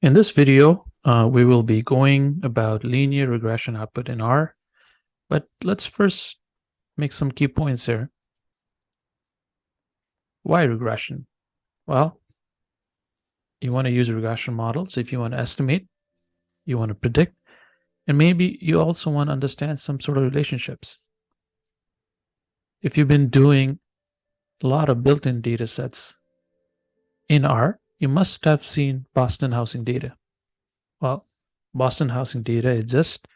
In this video, we will be going about linear regression output in R, but let's first make some key points here. Why regression? Well, you want to use regression models if you want to estimate, you want to predict, and maybe you also want to understand some sort of relationships. If you've been doing a lot of built-in data sets in R, you must have seen Boston housing data. Well, Boston housing data is just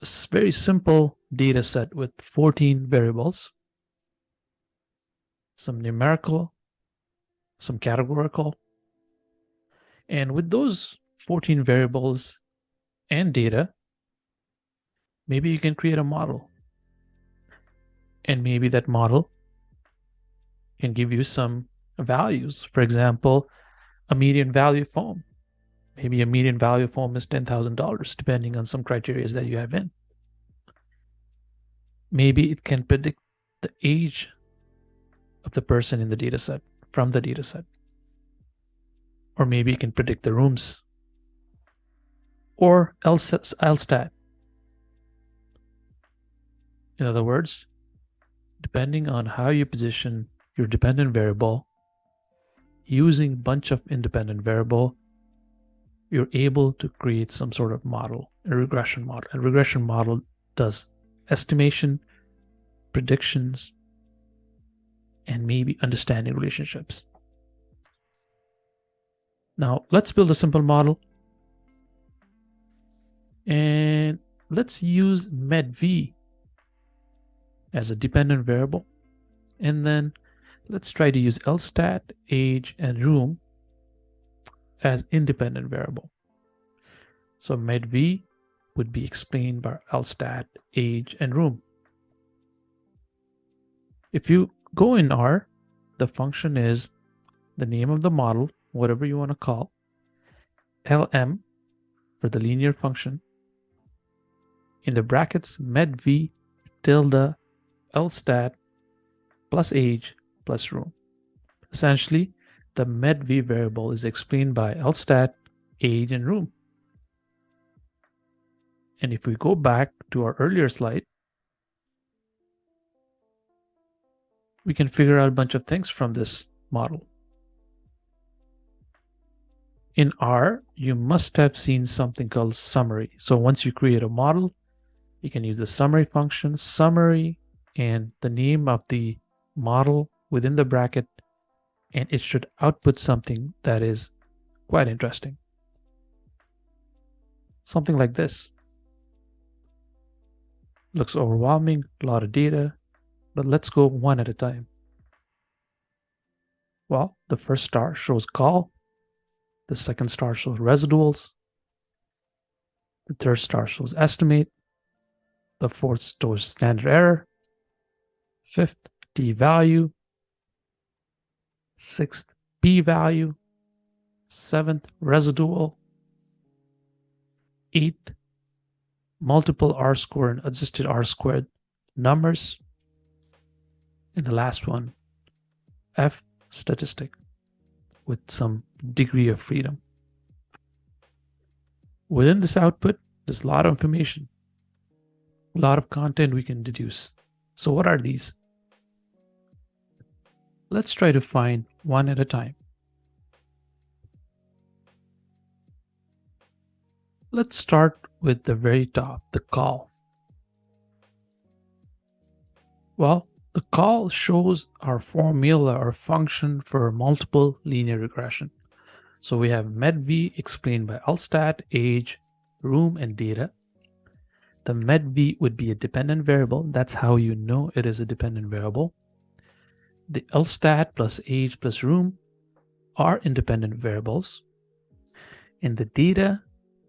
a very simple data set with 14 variables, some numerical, some categorical. And with those 14 variables and data, maybe you can create a model. And maybe that model can give you some values. For example, a median value foam. Maybe a median value foam is $10,000, depending on some criteria that you have in. Maybe it can predict the age of the person in the data set from the data set. Or maybe it can predict the rooms. Or LSTAT. In other words, depending on how you position your dependent variable, using a bunch of independent variable, you're able to create some sort of model, a regression model. A regression model does estimation, predictions, and maybe understanding relationships. Now, let's build a simple model. And let's use medv as a dependent variable. And then let's try to use LSTAT, age, and room as independent variable. So medv would be explained by LSTAT, age, and room. If you go in R, the function is the name of the model, whatever you want to call, lm for the linear function, in the brackets medv tilde LSTAT plus age plus room. Essentially, the medv variable is explained by LSTAT, age, and room. And if we go back to our earlier slide, we can figure out a bunch of things from this model. In R, you must have seen something called summary. So once you create a model, you can use the summary function, summary, and the name of the model within the bracket, and it should output something that is quite interesting. Something like this. Looks overwhelming, a lot of data, but let's go one at a time. Well, the first star shows call, the second star shows residuals, the third star shows estimate, the fourth shows standard error, fifth t value, sixth p value, seventh residual, eighth multiple r squared and adjusted r squared numbers, and the last one, F-Statistic, with some degree of freedom. Within this output, there's a lot of information, a lot of content we can deduce. So what are these? Let's try to find one at a time. Let's start with the very top, the call. Well, the call shows our formula or function for multiple linear regression. So we have medv explained by LSTAT, age, room, and data. The medv would be a dependent variable. That's how you know it is a dependent variable. The LSTAT plus age plus room are independent variables. And the data,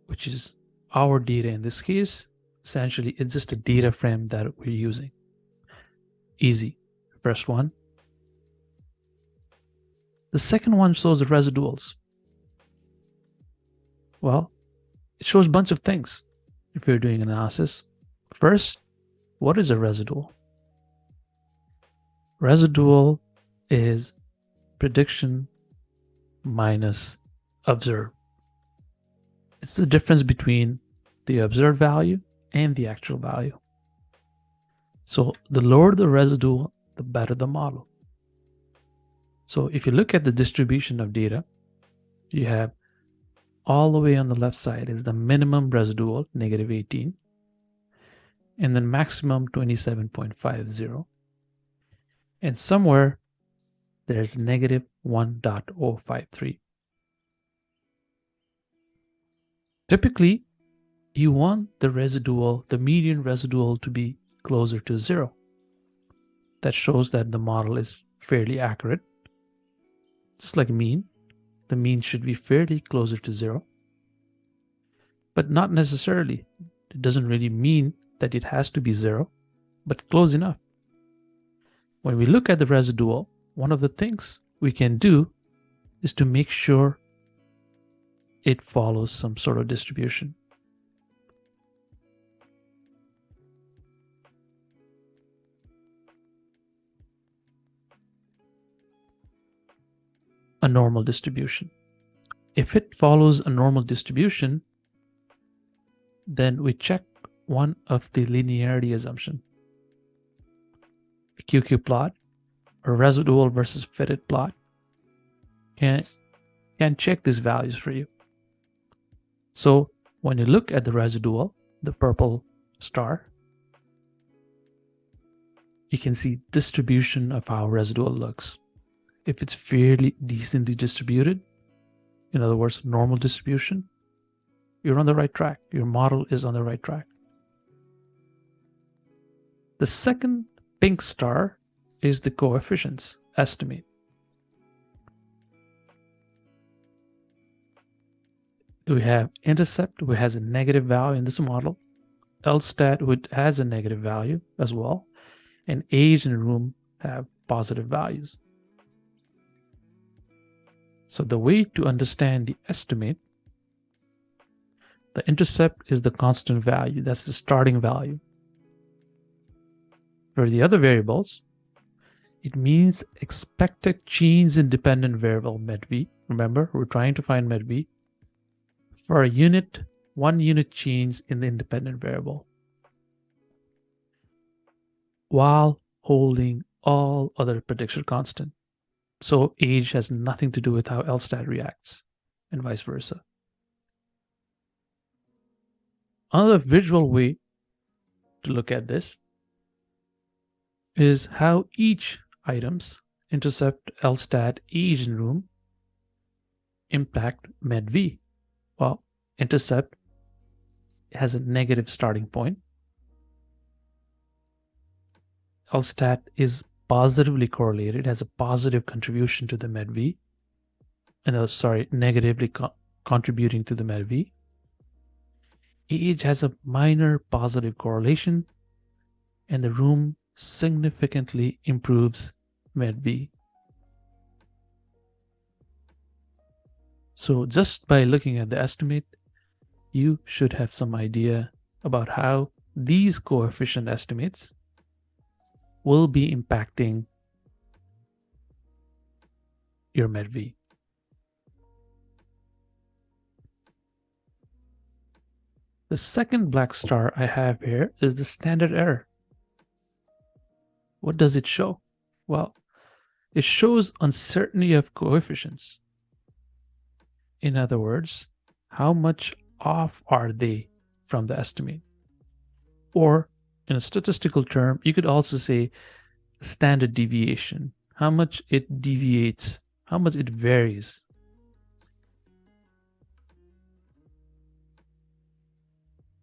which is our data in this case, essentially it's just a data frame that we're using. Easy. First one. The second one shows the residuals. Well, it shows a bunch of things if you're doing analysis. First, what is a residual? Residual is prediction minus observed. It's the difference between the observed value and the actual value. So the lower the residual, the better the model. So if you look at the distribution of data, you have all the way on the left side is the minimum residual, negative 18, and then maximum 27.50. And somewhere there's negative 1.053. Typically, you want the residual, the median residual, to be closer to 0. That shows that the model is fairly accurate. Just like mean, the mean should be fairly closer to 0. But not necessarily. It doesn't really mean that it has to be 0, but close enough. When we look at the residual, one of the things we can do is to make sure it follows some sort of distribution. A normal distribution. If it follows a normal distribution, then we check one of the linearity assumption. A QQ plot, a residual versus fitted plot can check these values for you. So when you look at the residual, the purple star, you can see distribution of how residual looks. If it's fairly decently distributed, in other words, normal distribution, you're on the right track. Your model is on the right track. The second pink star is the coefficients estimate. We have intercept, which has a negative value in this model, LSTAT, which has a negative value as well, and age and room have positive values. So the way to understand the estimate, the intercept is the constant value. That's the starting value. For the other variables, it means expected change in dependent variable MEDV. Remember, we're trying to find MEDV for a unit, 1 unit change in the independent variable, while holding all other prediction constant. So age has nothing to do with how LSTAT reacts, and vice versa. Another visual way to look at this is how each items, intercept, LSTAT, age, and room, impact MEDV. Well, intercept has a negative starting point. LSTAT is positively correlated, has a positive contribution to the MEDV, and negatively contributing to the MEDV. Age has a minor positive correlation, and the room significantly improves MEDV. So just by looking at the estimate, you should have some idea about how these coefficient estimates will be impacting your MEDV. The second black star I have here is the standard error. What does it show? Well, it shows uncertainty of coefficients. In other words, how much off are they from the estimate? Or in a statistical term, you could also say standard deviation, how much it deviates, how much it varies.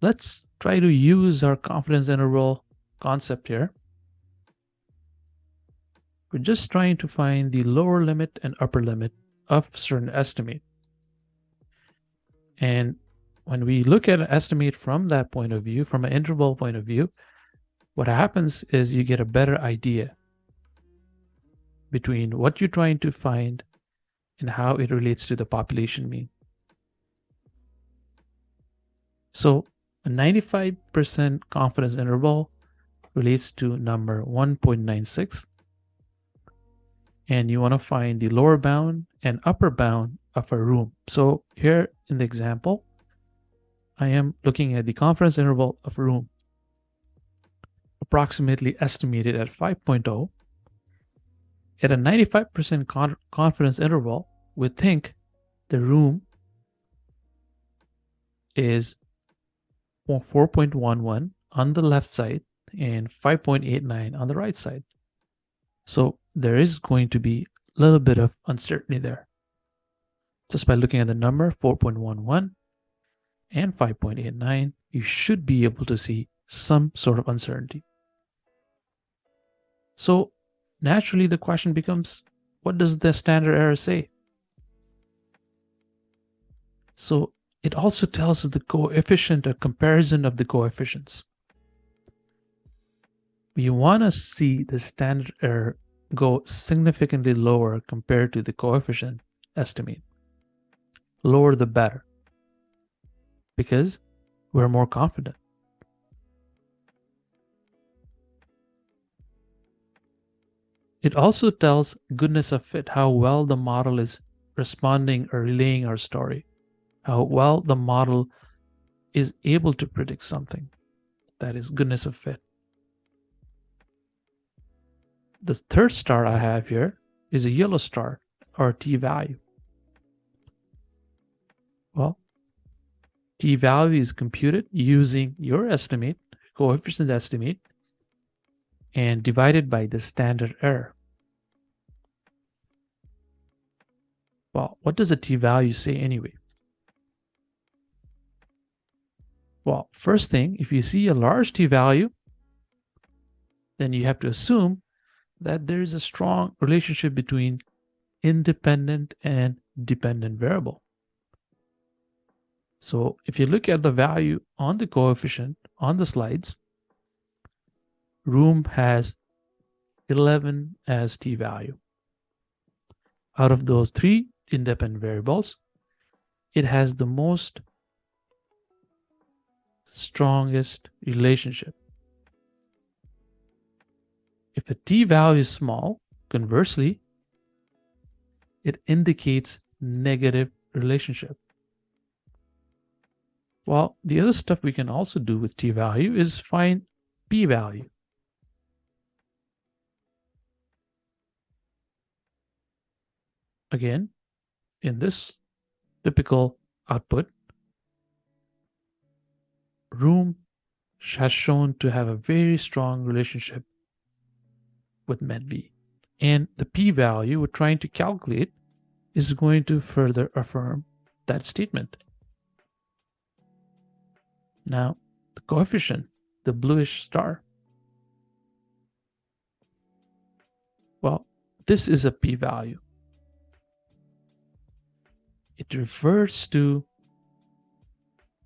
Let's try to use our confidence interval concept here. We're just trying to find the lower limit and upper limit of certain estimate. And when we look at an estimate from that point of view, from an interval point of view, what happens is you get a better idea between what you're trying to find and how it relates to the population mean. So a 95% confidence interval relates to number 1.96. And you want to find the lower bound and upper bound of a room. So here in the example, I am looking at the confidence interval of room, approximately estimated at 5.0. At a 95% confidence interval, we think the room is 4.11 on the left side and 5.89 on the right side. So there is going to be a little bit of uncertainty there. Just by looking at the number 4.11 and 5.89, you should be able to see some sort of uncertainty. So naturally the question becomes, what does the standard error say? So it also tells us the coefficient, a comparison of the coefficients. We want to see the standard error go significantly lower compared to the coefficient estimate. Lower the better, because we're more confident. It also tells goodness of fit, how well the model is responding or relaying our story, how well the model is able to predict something. That is goodness of fit. The third star I have here is a yellow star, or t-value. Well, t-value is computed using your estimate, coefficient estimate, and divided by the standard error. Well, what does a t-value say anyway? Well, first thing, if you see a large t-value, then you have to assume that there is a strong relationship between independent and dependent variable. So if you look at the value on the coefficient on the slides, room has 11 as t-value. Out of those 3 independent variables, it has the most strongest relationship. If a t-value is small, conversely, it indicates negative relationship. Well, the other stuff we can also do with t-value is find p-value. Again, in this typical output, room has shown to have a very strong relationship with MED-V. And the p-value we're trying to calculate is going to further affirm that statement. Now, the coefficient, the bluish star. Well, this is a p-value. It refers to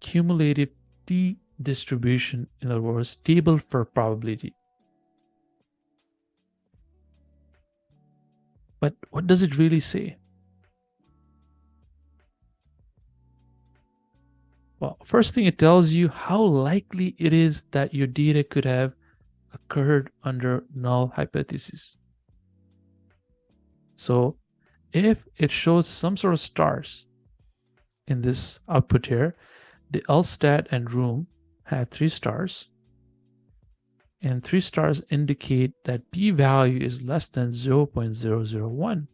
cumulative t-distribution, in other words, table for probability. But what does it really say? Well, first thing, it tells you how likely it is that your data could have occurred under null hypothesis. So if it shows some sort of stars in this output here, the LSTAT and room have 3 stars, and 3 stars indicate that p-value is less than 0.001.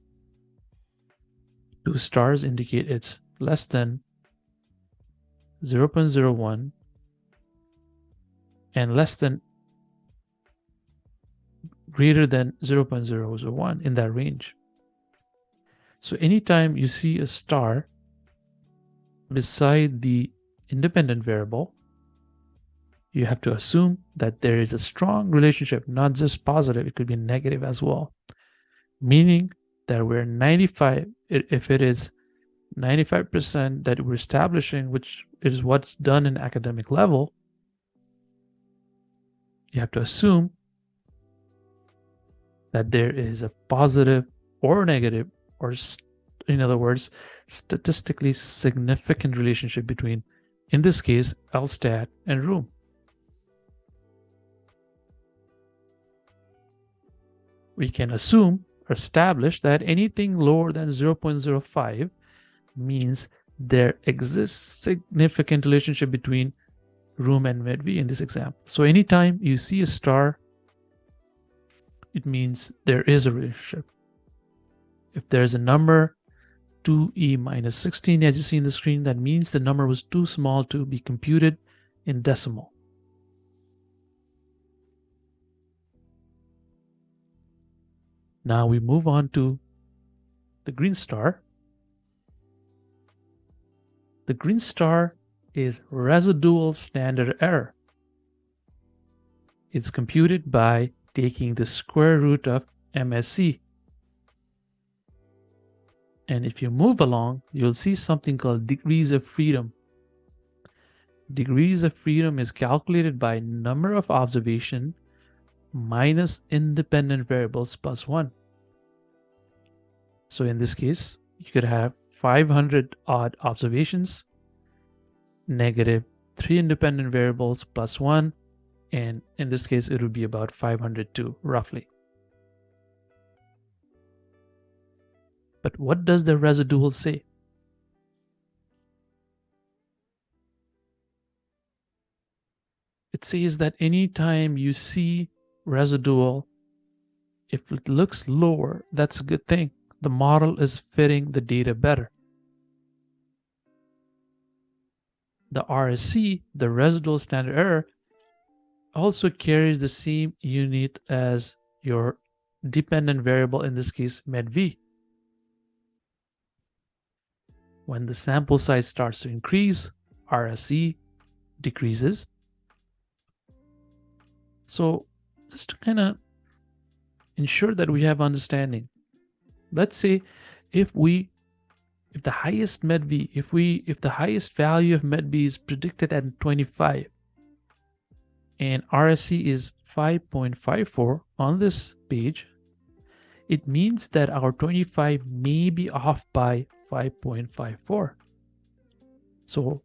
2 stars indicate it's less than 0.01 and less than greater than 0.001, in that range. So anytime you see a star beside the independent variable, you have to assume that there is a strong relationship, not just positive, it could be negative as well. Meaning that we're 95, if it is 95% that we're establishing, which is what's done in academic level, you have to assume that there is a positive or negative, or in other words, statistically significant relationship between, in this case, LSTAT and room. We can assume or establish that anything lower than 0.05 means there exists significant relationship between room and med-v in this example. So anytime you see a star, it means there is a relationship. If there's a number 2e minus 16, as you see in the screen, that means the number was too small to be computed in decimal. Now we move on to the green star. The green star is residual standard error. It's computed by taking the square root of MSE. And if you move along, you'll see something called degrees of freedom. Degrees of freedom is calculated by number of observation minus independent variables plus 1. So in this case, you could have 500 odd observations, negative 3 independent variables plus 1, and in this case, it would be about 502 roughly. But what does the residual say? It says that anytime you see residual, if it looks lower, that's a good thing. The model is fitting the data better. The RSC, the residual standard error, also carries the same unit as your dependent variable, in this case med-v. When the sample size starts to increase, RSC decreases. So just to kind of ensure that we have understanding, let's say if the highest med-v, if the highest value of med-v is predicted at 25 and RSC is 5.54 on this page, it means that our 25 may be off by 5.54. So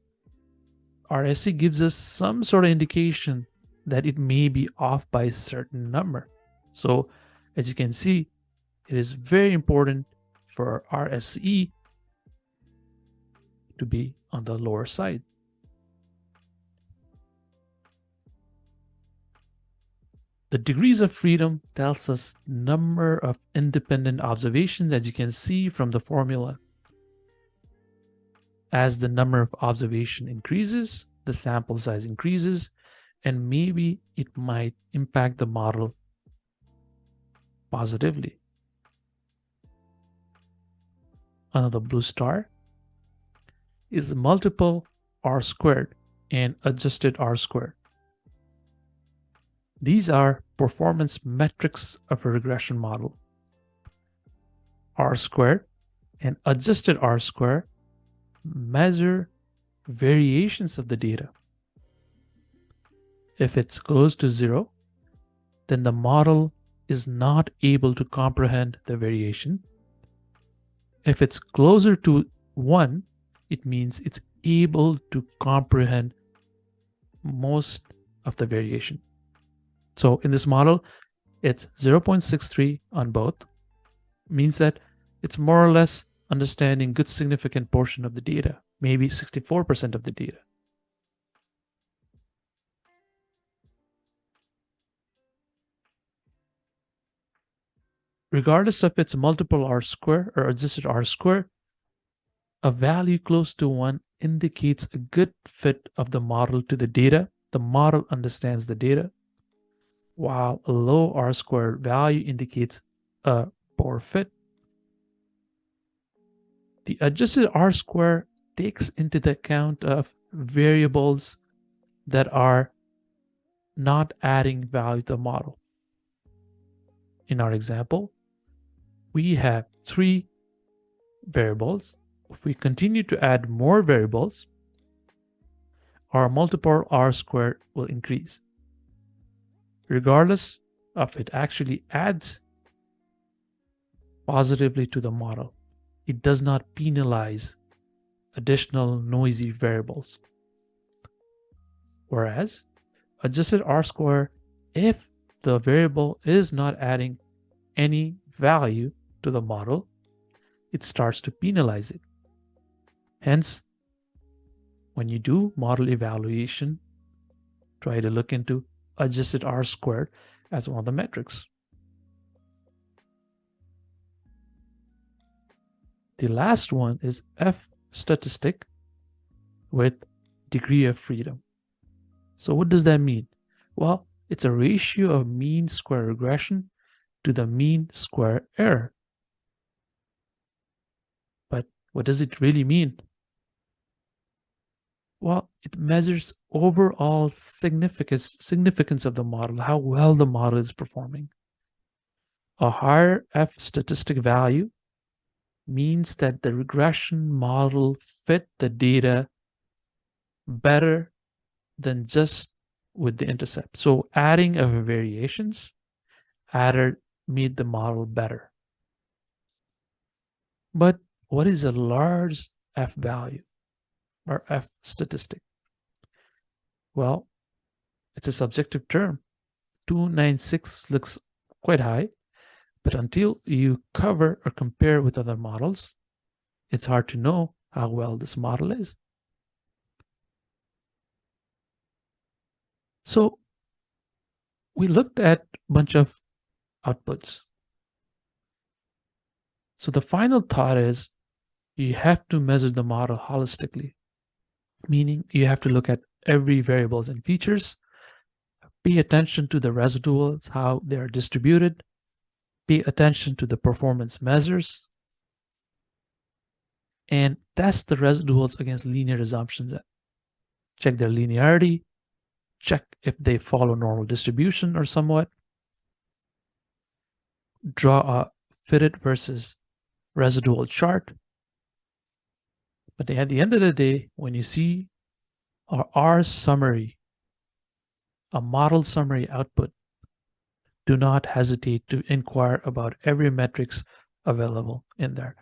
RSC gives us some sort of indication that it may be off by a certain number. So as you can see, it is very important for RSE to be on the lower side. The degrees of freedom tells us number of independent observations, as you can see from the formula. As the number of observation increases, the sample size increases, and maybe it might impact the model positively. Another blue star is multiple R squared and adjusted R squared. These are performance metrics of a regression model. R squared and adjusted R squared measure variations of the data. If it's close to 0, then the model is not able to comprehend the variation. If it's closer to 1, it means it's able to comprehend most of the variation. So in this model, it's 0.63 on both. Means that it's more or less understanding good significant portion of the data, maybe 64% of the data. Regardless of its multiple R square or adjusted R square, a value close to 1 indicates a good fit of the model to the data. The model understands the data, while a low R squared value indicates a poor fit. The adjusted R square takes into the account of variables that are not adding value to the model. In our example, we have 3 variables. If we continue to add more variables, our multiple R squared will increase. Regardless of it actually adds positively to the model, it does not penalize additional noisy variables. Whereas adjusted R square, if the variable is not adding any value to the model, it starts to penalize it. Hence, when you do model evaluation, try to look into adjusted R squared as one of the metrics. The last one is F-Statistic with degree of freedom. So what does that mean? Well, it's a ratio of mean square regression to the mean square error. But what does it really mean? Well, it measures overall significance of the model, how well the model is performing. A higher F-statistic value means that the regression model fit the data better than just with the intercept. So adding of variations made the model better. But what is a large F value or F statistic? Well, it's a subjective term. 296 looks quite high, but until you cover or compare with other models, it's hard to know how well this model is. So we looked at a bunch of outputs. So the final thought is you have to measure the model holistically, meaning you have to look at every variables and features, pay attention to the residuals, how they are distributed, pay attention to the performance measures, and test the residuals against linear assumptions. Check their linearity, check if they follow normal distribution or somewhat, draw a fitted versus residual chart. But at the end of the day, when you see our R summary, a model summary output, do not hesitate to inquire about every metrics available in there.